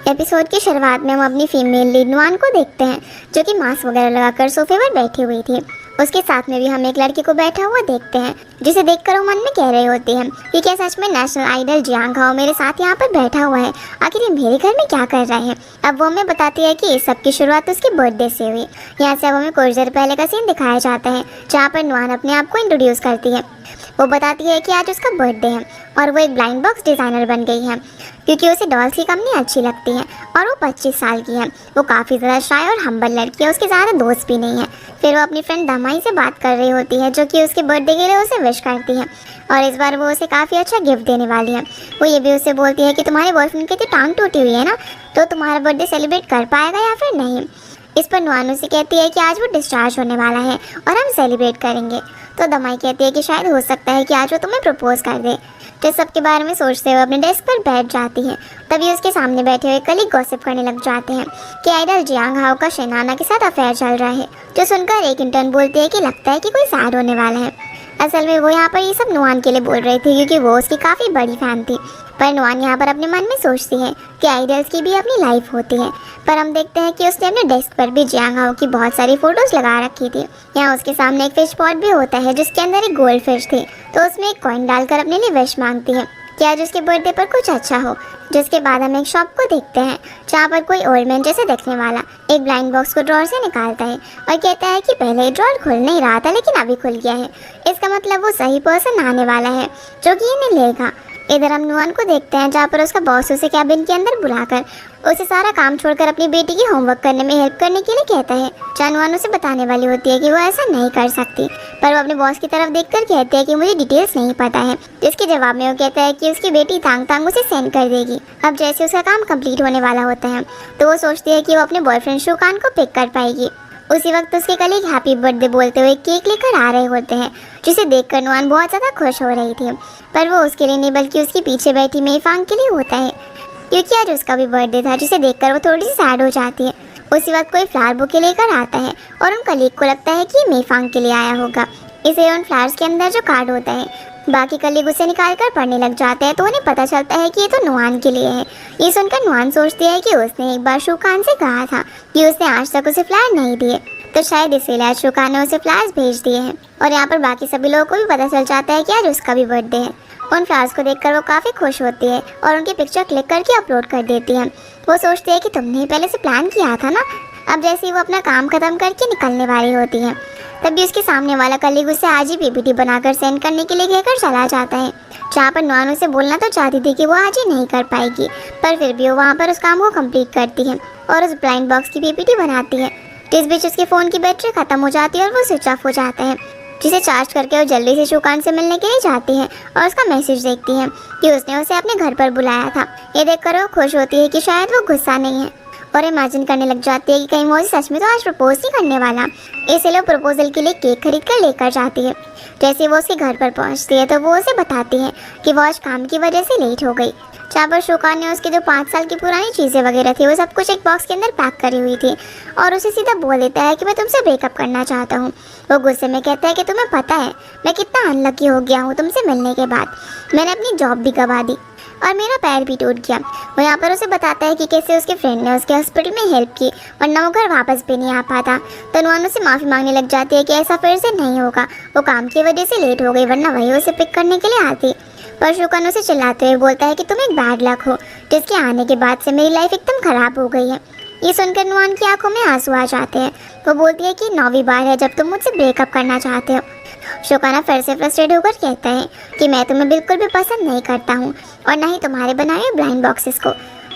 Episode की शुरुआत में हम अपनी फीमेल लीड नुआन को देखते हैं, जो कि मास्क वगैरह लगाकर सोफे पर बैठी हुई थी। उसके साथ में भी हम एक लड़के को बैठा हुआ देखते हैं, जिसे देखकर वो मन में कह रही होती है कि क्या सच में नेशनल आइडल जियांग हाओ मेरे साथ यहाँ पर बैठा हुआ है, आखिर ये मेरे घर में क्या कर रहा है। अब वो हमें बताती है कि इस सब की शुरुआत उसके बर्थडे से हुई। यहाँ से अब हमें कुछ देर पहले का सीन दिखाया जाता है, जहाँ पर नुआन अपने आप को इंट्रोड्यूस करती है। वो बताती है कि आज उसका बर्थडे है और वो एक ब्लाइंड बॉक्स डिज़ाइनर बन गई है, क्योंकि उसे डॉल्स की कंपनी अच्छी लगती है और वो 25 साल की है। वो काफ़ी ज़्यादा शाय और हम्बल लड़की है, उसके ज़्यादा दोस्त भी नहीं है। फिर वो अपनी फ्रेंड दमाई से बात कर रही होती है, जो कि उसके बर्थडे के लिए उसे विश करती है और इस बार वो उसे काफ़ी अच्छा गिफ्ट देने वाली है। वो ये भी उससे बोलती है कि तुम्हारे बॉयफ्रेंड की तो टांग टूटी हुई है ना, तो तुम्हारा बर्थडे सेलिब्रेट कर पाएगा या फिर नहीं। इस पर नुआन उसे कहती है कि आज वो डिस्चार्ज होने वाला है और हम सेलिब्रेट करेंगे। तो दमाई कहती है कि शायद हो सकता है कि आज वो तुम्हें प्रपोज कर दे। तो सबके बारे में सोचते हुए अपने डेस्क पर बैठ जाती है। तभी उसके सामने बैठे हुए कलीग गॉसिप करने लग जाते हैं कि आइडल जियांग हाओ का शेनाना के साथ अफेयर चल रहा है, जो सुनकर एक इंटर्न बोलती है कि लगता है कि कोई सैड होने वाला है। असल में वो यहाँ पर ये सब नुआन के लिए बोल रही थी, क्योंकि वो उसकी काफ़ी बड़ी फ़ैन थी। पर नुआन यहाँ पर अपने मन में सोचती है कि आइडल्स की भी अपनी लाइफ होती है। पर हम देखते हैं कि उसने अपने डेस्क पर भी जियांग हाओ की बहुत सारी फ़ोटोज़ लगा रखी थी। यहाँ उसके सामने एक फिश पॉट भी होता है, जिसके अंदर एक गोल्ड फिश थी। तो उसमें एक कॉइन डालकर अपने लिए विश मांगती है कि आज उसके बर्थडे पर कुछ अच्छा हो। जिसके बाद हम एक शॉप को देखते हैं, जहाँ पर कोई ओल्ड मैन जैसे दिखने वाला एक ब्लाइंड बॉक्स को ड्रॉर से निकालता है और कहता है कि पहले ड्रॉर खुल नहीं रहा था, लेकिन अभी खुल गया है। इसका मतलब वो सही पर्सन आने वाला है जो कि इन्हें लेगा। इधर हम नुआन को देखते हैं, जहाँ पर उसका बॉस उसे कैबिन के अंदर बुलाकर उसे सारा काम छोड़कर अपनी बेटी की होमवर्क करने में हेल्प करने के लिए कहता है। जहाँ नुआन उसे बताने वाली होती है कि वो ऐसा नहीं कर सकती, पर वो अपने बॉस की तरफ देखकर कहती है कि मुझे डिटेल्स नहीं पता है। जिसके जवाब में वो कहता है कि उसकी बेटी तांग तांग उसे सेंड कर देगी। अब जैसे उसका काम कंप्लीट होने वाला होता है, तो वो सोचती है कि वो अपने बॉयफ्रेंड शुकान को पिक कर पाएगी। उसी वक्त उसके कलीग हैप्पी बर्थडे बोलते हुए केक लेकर आ रहे होते हैं, जिसे देखकर नुआन बहुत ज़्यादा खुश हो रही थी। पर वो उसके लिए नहीं, बल्कि उसकी पीछे बैठी मेफांग के लिए होता है, क्योंकि आज उसका भी बर्थडे था, जिसे देखकर वो थोड़ी सी सैड हो जाती है। उसी वक्त कोई फ्लावर बुके लेकर आता है और उन कलीग को लगता है कि ये मेफांग के लिए आया होगा। इसे उन फ्लावर्स के अंदर जो कार्ड होता है, बाकी कलीग उसे निकाल कर पढ़ने लग जाते हैं, तो उन्हें पता चलता है कि ये तो नुआन के लिए है। ये सुनकर नुआन सोचती है कि उसने एक बार शुकान से कहा था कि उसने आज तक उसे फ्लावर नहीं दिए, तो शायद इसीलिए आज शुकान ने उसे फ्लावर्स भेज दिए हैं। और यहाँ पर बाकी सभी लोगों को भी पता चल जाता है कि आज उसका भी बर्थडे है। उन फ्लावर्स को देखकर वो काफ़ी खुश होती है और उनकी पिक्चर क्लिक करके अपलोड कर देती है। वो सोचती है कि तुमने पहले से प्लान किया था ना। अब जैसे ही वो अपना काम ख़त्म करके निकलने वाली होती है, तभी उसके सामने वाला कलीग उसे आज ही पीपीटी बनाकर सेंड करने के लिए कहकर चला जाता है। जहाँ पर नुआन उसे बोलना तो चाहती थी कि वो आज ही नहीं कर पाएगी, पर फिर भी वो वहाँ पर उस काम को कंप्लीट करती है और उस ब्लाइंड बॉक्स की पीपीटी बनाती है। जिस बीच उसके फ़ोन की बैटरी ख़त्म हो जाती है और वो स्विच ऑफ हो जाता है, जिसे चार्ज करके वो जल्दी से शुकान से मिलने के लिए जाती है और उसका मैसेज देखती है कि उसने उसे अपने घर पर बुलाया था। ये देखकर वो खुश होती है कि शायद वो गुस्सा नहीं है और इमेजिन करने लग जाती है कि कहीं वो उसे सच में तो आज प्रपोज नहीं करने वाला। इसलिए वो प्रपोजल के लिए केक खरीद कर लेकर जाती है। जैसे वो उसके घर पर पहुंचती है, तो वो उसे बताती है कि वो आज काम की वजह से लेट हो गई। जहाँ पर शुकान ने उसकी जो 5 साल की पुरानी चीज़ें वगैरह थी, वो सब कुछ एक बॉक्स के अंदर पैक करी हुई थी और उसे सीधा बोल देता है कि मैं तुमसे ब्रेकअप करना चाहता हूँ। वो गुस्से में कहता है कि तुम्हें पता है मैं कितना अनलकी हो गया हूँ तुमसे मिलने के बाद। मैंने अपनी जॉब भी गंवा दी और मेरा पैर भी टूट गया। वो यहाँ पर उसे बताता है कि कैसे उसके फ्रेंड ने उसके हॉस्पिटल में हेल्प की, वरना वो घर वापस भी नहीं आ पाता। तो नुआन उसे माफ़ी मांगने लग जाती है कि ऐसा फिर से नहीं होगा, वो काम की वजह से लेट हो गई, वरना वही उसे पिक करने के लिए आती। पर शुकान उसे चिल्लाते हुए बोलता है कि तुम एक बैड लक हो, जिसके आने के बाद से मेरी लाइफ एकदम ख़राब हो गई है। ये सुनकर नुआन की आंखों में आंसू आ जाते हैं। वो बोलती है कि 9वीं बार है जब तुम मुझसे ब्रेकअप करना चाहते हो। शुकाना फिर से फ्रस्ट्रेट होकर कहता है कि मैं तुम्हें बिल्कुल भी पसंद नहीं करता हूँ और ना ही तुम्हारे बनाए हुए ब्लाइंड बॉक्सेस को।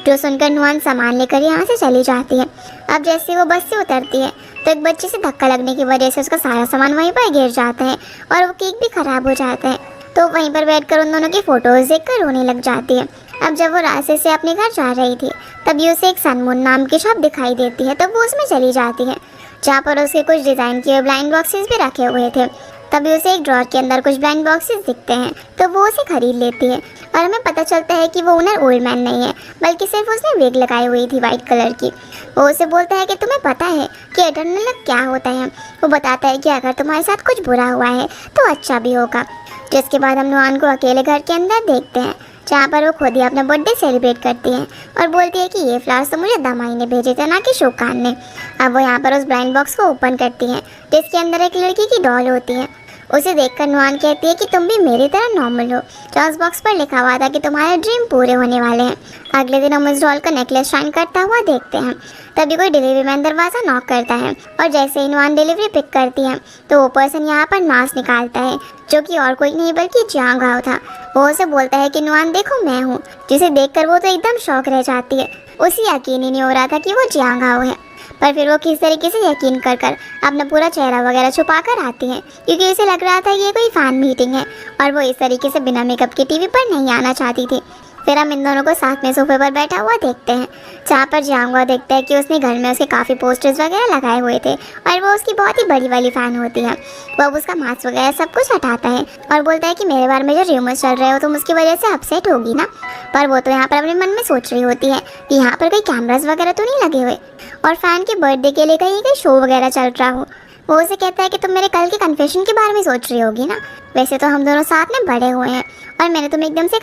जो सुनकर नुआन सामान लेकर यहाँ से चली जाती है। अब जैसे वो बस से उतरती है, तो एक बच्चे से धक्का लगने की वजह से उसका सारा सामान वहीं पर गिर जाता है और वो केक भी ख़राब हो जाता है। तो वहीं पर बैठकर उन दोनों की फ़ोटोज़ देखकर रोने लग जाती है। अब जब वो रास्ते से अपने घर जा रही थी, तभी उसे एक सनमून नाम की शॉप दिखाई देती है, तो वो उसमें चली जाती है, जहाँ पर उसके कुछ डिज़ाइन किए ब्लाइंड बॉक्सेस भी रखे हुए थे। तभी उसे एक ड्रॉर के अंदर कुछ ब्लाइंड बॉक्सेस दिखते हैं, तो वो उसे खरीद लेती है और हमें पता चलता है कि वो ओनर ओल्ड मैन नहीं है, बल्कि सिर्फ उसने वेग लगाई हुई थी वाइट कलर की। वो उसे बोलता है कि तुम्हें पता है कि एटर्नल लक क्या होता है। वो बताता है कि अगर तुम्हारे साथ कुछ बुरा हुआ है तो अच्छा भी होगा। जिसके बाद हम नुआन को अकेले घर के अंदर देखते हैं, जहाँ पर वो खुद ही अपना बर्थडे सेलिब्रेट करती है और बोलती है कि ये फ्लावर्स तो मुझे दमाई ने भेजे थे, ना कि शोकान ने। अब वो यहाँ पर उस ब्लाइंड बॉक्स को ओपन करती है जिसके अंदर एक लड़की की डॉल होती है। उसे देखकर नुआन कहती है कि तुम भी मेरी तरह नॉर्मल हो, जो उस बॉक्स पर लिखा हुआ था कि तुम्हारे ड्रीम पूरे होने वाले हैं। अगले दिन हम उस डॉल का नेकलेस शाइन करता हुआ देखते हैं। तभी कोई डिलीवरी मैन दरवाज़ा नॉक करता है और जैसे ही नुआन डिलीवरी पिक करती है तो वो पर्सन यहाँ पर मास्क निकालता है, जो कि और कोई नहीं बल्कि जियांग हाओ था। वो उसे बोलता है कि नुआन देखो मैं हूँ, जिसे देखकर वो तो एकदम शॉक रह जाती है। उसे यकीन ही नहीं हो रहा था कि वो जियांग हाओ है, पर फिर वो किस तरीके से यकीन कर कर अपना पूरा चेहरा वगैरह छुपा कर आती है, क्योंकि उसे लग रहा था ये कोई फैन मीटिंग है और वो इस तरीके से बिना मेकअप के टीवी पर नहीं आना चाहती थी। फिर हम इन दोनों को साथ में सोफे पर बैठा हुआ देखते हैं, जहाँ पर जियांग देखता है कि उसने घर में उसके काफ़ी पोस्टर्स वगैरह लगाए हुए थे और वो उसकी बहुत ही बड़ी वाली फ़ैन होती है। वो अब उसका मास्क वगैरह सब कुछ हटाता है और बोलता है कि मेरे बारे में जो र्यूमर्स चल रहे हो तुम उसकी वजह से अपसेट होगी ना। पर वो तो यहाँ पर अपने मन में सोच रही होती है कि यहाँ पर कोई कैमराज वगैरह तो नहीं लगे हुए और फ़ैन के बर्थडे के लिए कहीं शो वगैरह चल रहा हो। वो उसे कहता है कि तुम मेरे कल के कन्फेशन के बारे में सोच रही होगी ना, वैसे तो हम दोनों साथ में बड़े हुए हैं और मैंने तुम्हें एकदम से